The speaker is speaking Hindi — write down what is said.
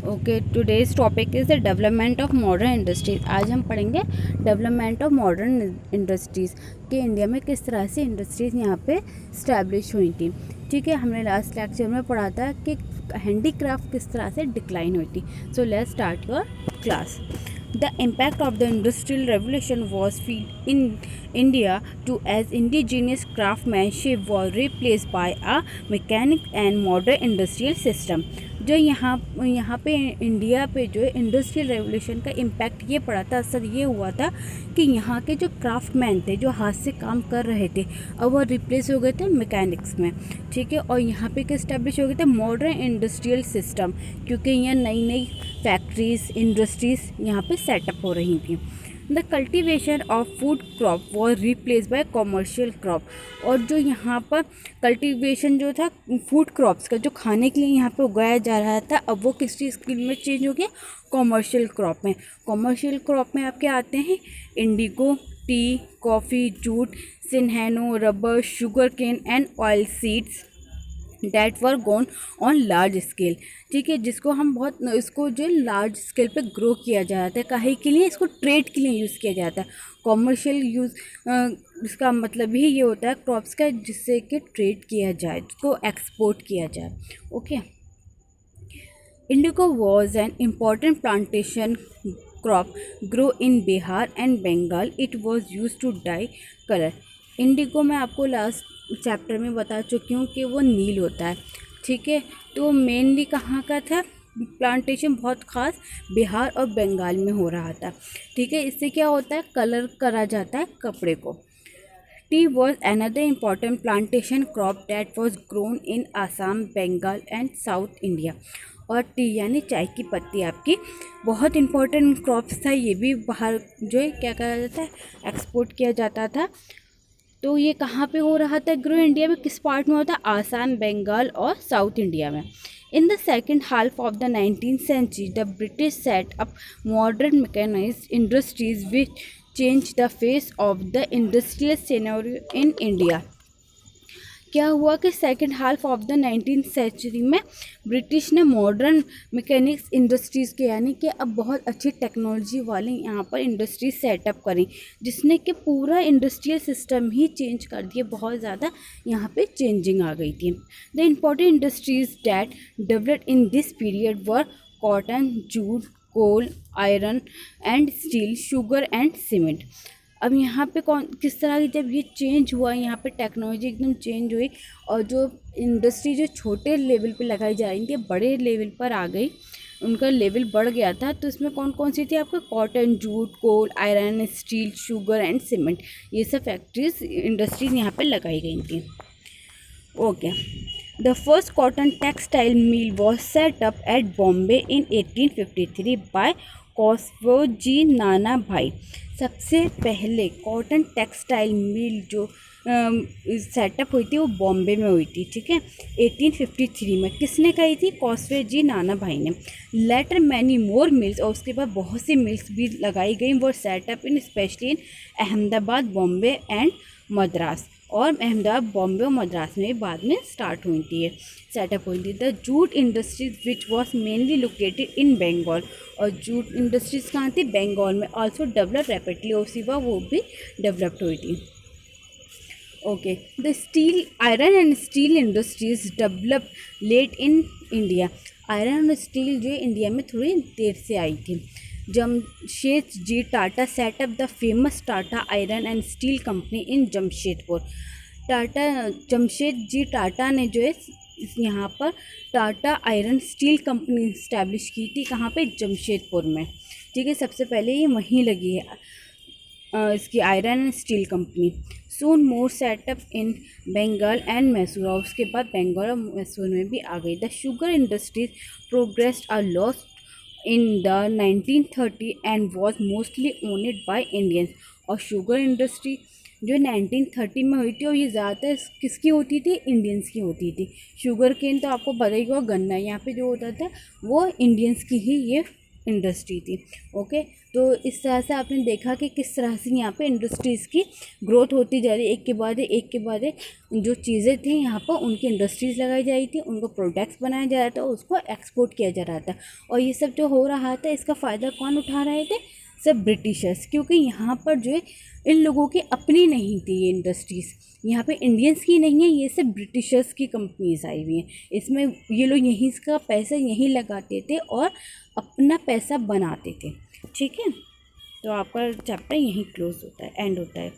Okay, today's topic is the development of modern industries. आज हम पढ़ेंगे डेवलपमेंट ऑफ मॉडर्न इंडस्ट्रीज़ कि इंडिया में किस तरह से इंडस्ट्रीज़ यहाँ पे स्टैब्लिश हुई थी। ठीक है, हमने लास्ट लेक्चर में पढ़ा था कि हैंडीक्राफ्ट किस तरह से डिक्लाइन हुई थी। So let's start your class. The impact of the Industrial Revolution was felt in India too, as indigenous craftsmanship was replaced by a mechanic and modern industrial system. जो यहाँ पे इंडिया पे जो इंडस्ट्रियल रेवोल्यूशन का इम्पैक्ट ये पड़ा था, असर ये हुआ था कि यहाँ के जो क्राफ्टमैन थे, जो हाथ से काम कर रहे थे, अब वो रिप्लेस हो गए थे मैकेनिक्स में। ठीक है, और यहाँ पे इस्टेब्लिश हो गए थे मॉडर्न इंडस्ट्रियल सिस्टम, क्योंकि यहाँ नई नई फैक्ट्रीज इंडस्ट्रीज़ यहाँ पे सेटअप हो रही थी। The cultivation of food crop was replace by commercial crop. और जो यहाँ पर कल्टिवेशन जो था फूड क्रॉप्स का, जो खाने के लिए यहाँ पे उगाया जा रहा था, अब वो किस चीज़ में चेंज हो गया? कॉमर्शियल क्रॉप में। कॉमर्शियल क्रॉप में आपके आते हैं इंडिगो, टी, कॉफ़ी, जूट, सिन्हेनो, rubber, sugarcane and oil seeds that were gone on large scale. ठीक है, जिसको हम बहुत इसको जो लार्ज स्केल पे ग्रो किया जाता है, काहे के लिए? इसको ट्रेड के लिए यूज़ किया जाता है। कॉमर्शियल यूज़ इसका मतलब ही ये होता है क्रॉप्स का, जिससे कि ट्रेड किया जाए, जिसको एक्सपोर्ट किया जाए। Okay, indigo was an important plantation crop grow in Bihar and Bengal. It was use to dye colour. Indigo मैं आपको लास्ट चैप्टर में बता चुकी हूँ कि वो नील होता है। ठीक है, तो मेनली कहाँ का था प्लांटेशन? बहुत ख़ास बिहार और बंगाल में हो रहा था। ठीक है, इससे क्या होता है? कलर करा जाता है कपड़े को। Tea was another important plantation crop that was grown in Assam, Bengal and south India. और टी यानी चाय की पत्ती आपकी बहुत इम्पॉर्टेंट क्रॉप्स था। ये भी बाहर जो है क्या करा जाता है, एक्सपोर्ट किया जाता था। तो ये कहाँ पे हो रहा था ग्रो? इंडिया में किस पार्ट में होता है? आसाम, बंगाल और साउथ इंडिया में। In the second half of the 19th century, the British set up modern mechanised industries which change the face of the industrial scenario in India. क्या हुआ कि second half of the 19th century में ब्रिटिश ने मॉडर्न मैकेनिक्स इंडस्ट्रीज़ के, यानी कि अब बहुत अच्छी टेक्नोलॉजी वाली यहाँ पर इंडस्ट्रीज सेटअप करी, जिसने कि पूरा इंडस्ट्रियल सिस्टम ही चेंज कर दिया। बहुत ज़्यादा यहाँ पे चेंजिंग आ गई थी। The important industries that developed in this period were cotton, jute, coal, iron and steel, sugar and cement. अब यहाँ पे कौन किस तरह की जब ये चेंज हुआ, यहाँ पे टेक्नोलॉजी एकदम चेंज हुई, और जो इंडस्ट्री जो छोटे लेवल पे लगाई जा रही थी बड़े लेवल पर आ गई, उनका लेवल बढ़ गया था। तो इसमें कौन कौन सी थी? आपका cotton, jute, coal, iron, steel, sugar and cement, ये सब फैक्ट्रीज इंडस्ट्रीज यहाँ पे लगाई गई थी। Okay, the first cotton textile mill was set up at Bombay in 1853 by Cowasji Nana Bhai. सबसे पहले कॉटन टेक्सटाइल मिल जो सेटअप हुई थी वो बॉम्बे में हुई थी। ठीक है, 1853 में। किसने कही थी? कॉस्वेजी नाना भाई ने। लेटर मैनी मोर मिल्स, और उसके बाद बहुत सी मिल्स भी लगाई गई, वो setup in specially in Ahmedabad, Bombay and Madras. और अहमदाबाद, बॉम्बे और मद्रास में बाद में स्टार्ट हुई थी, सेटअप हुई थी। The jute industries which was mainly located in Bengal, और जूट इंडस्ट्रीज़ कहाँ थी? बंगाल में। ऑल्सो डेवलप रैपिडली, और सिवा वो भी डेवलप्ड हुई थी। Okay, the steel, iron and steel industries develop late in India. Iron और स्टील जो इंडिया में थोड़ी देर से आई थी। Jamsetji Tata set up the famous Tata iron and steel company in Jamshedpur. Jamsetji Tata ने जो है यहाँ पर Tata iron steel company establish की थी। कहाँ पे? जमशेदपुर में। ठीक है, सबसे पहले ये वहीं लगी है इसकी iron and steel company. Soon more set up in Bengal and Mysore, और उसके बाद बंगाल और मैसूर में भी आ गई। The sugar industries progressed are lost in the 1930 and was mostly owned by Indians. और शुगर इंडस्ट्री जो 1930 में हुई थी, और ये ज़्यादातर किसकी होती थी? इंडियंस की होती थी। शुगर केन तो आपको पता ही होगा, गन्ना यहाँ पे जो होता था वो इंडियंस की ही ये इंडस्ट्री थी। ओके, तो इस तरह से आपने देखा कि किस तरह से यहाँ पे इंडस्ट्रीज़ की ग्रोथ होती जा रही है, एक के बाद एक जो चीज़ें थी यहाँ पर उनकी इंडस्ट्रीज़ लगाई जा रही थी, उनको प्रोडक्ट्स बनाया जा रहा था, उसको एक्सपोर्ट किया जा रहा था। और ये सब जो हो रहा था इसका फ़ायदा कौन उठा रहे थे? सब ब्रिटिशर्स, क्योंकि यहाँ पर जो है इन लोगों की अपनी नहीं थी ये इंडस्ट्रीज़, यहाँ पे इंडियंस की नहीं है, ये सब ब्रिटिशर्स की कंपनीज आई हुई हैं। इसमें ये लोग यहीं का पैसा यहीं लगाते थे और अपना पैसा बनाते थे। ठीक है, तो आपका चैप्टर यहीं क्लोज होता है, एंड होता है।